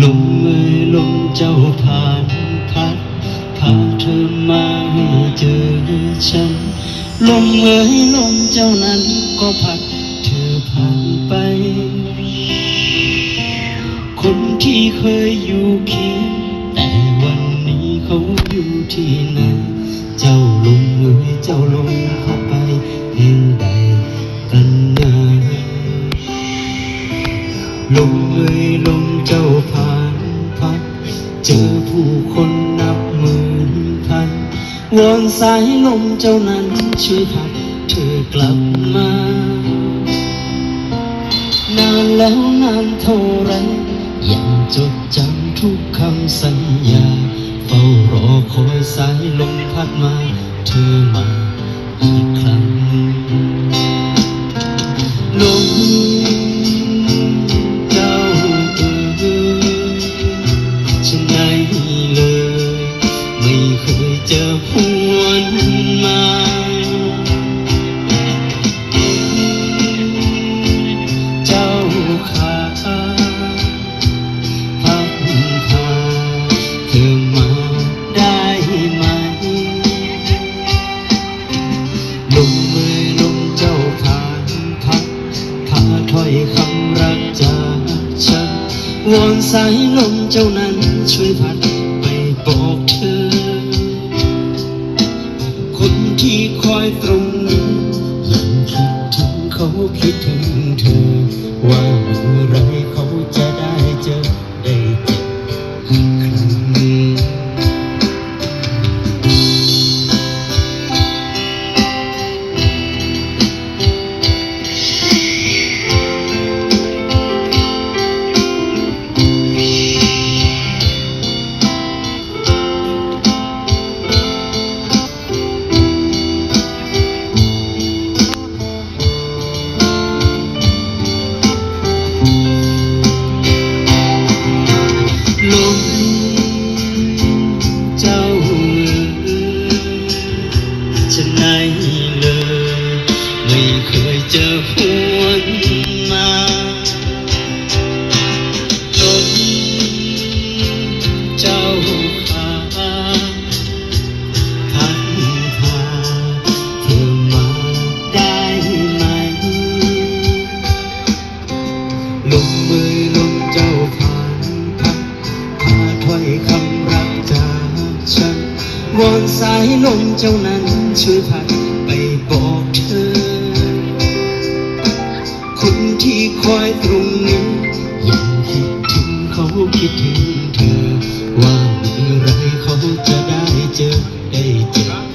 ลมเอ่ยลมเจ้าผ่านพัดพาเธอมาให้เจอฉันลมเอ่ยลมเจ้านั้นก็พัดเธอผ่านไปคนที่เคยอยู่เคียงแต่วันนี้เขาอยู่ที่ไหนเจ้าลมเอ่ยเจ้าลมพัดไปแห่งใดกันนะลมเอ่ยลมเจ้าผ่านพัดเจอผู้คนนับหมื่นพันวอนสายลมเจ้านั้นช่วยพัดเธอกลับมานานแล้วนานเท่าไรยังจดจำทุกคำสัญญาเฝ้ารอคอยสายลมพัดมาเธอมาอีกครั้งลมเจ้าฉันไหนเลยไม่เคยเจอหวนมาเจ้าขาพัดพาเธอมาได้ไหมลมเอ่ยลมเจ้าผ่านพัดพาถ้อยคำรักจากฉันวอนสายลมเจ้านั้นช่วยพัดไปบอกเธอคนที่คอยตรงนี้ยังคิดถึงเขาคิดถึงเธอว่าเมื่อไรเขาจะได้เจอได้เจออีกครั้งลมเจ้าฉันไหนเลยไม่เคยเจอหวนมาลมเจ้าขาพัดพาเธอมาได้ไหมลมเอ่ยลมเจ้าผ่านพัดพาถ้อยคำรักจากฉันวอนสายลมเจ้านั้นช่วยพัดไปบอกเธอคนที่คอยตรงนี้ยังคิดถึงเขาคิดถึงเธอว่าเมื่อไรเขาจะได้เจอได้เจอ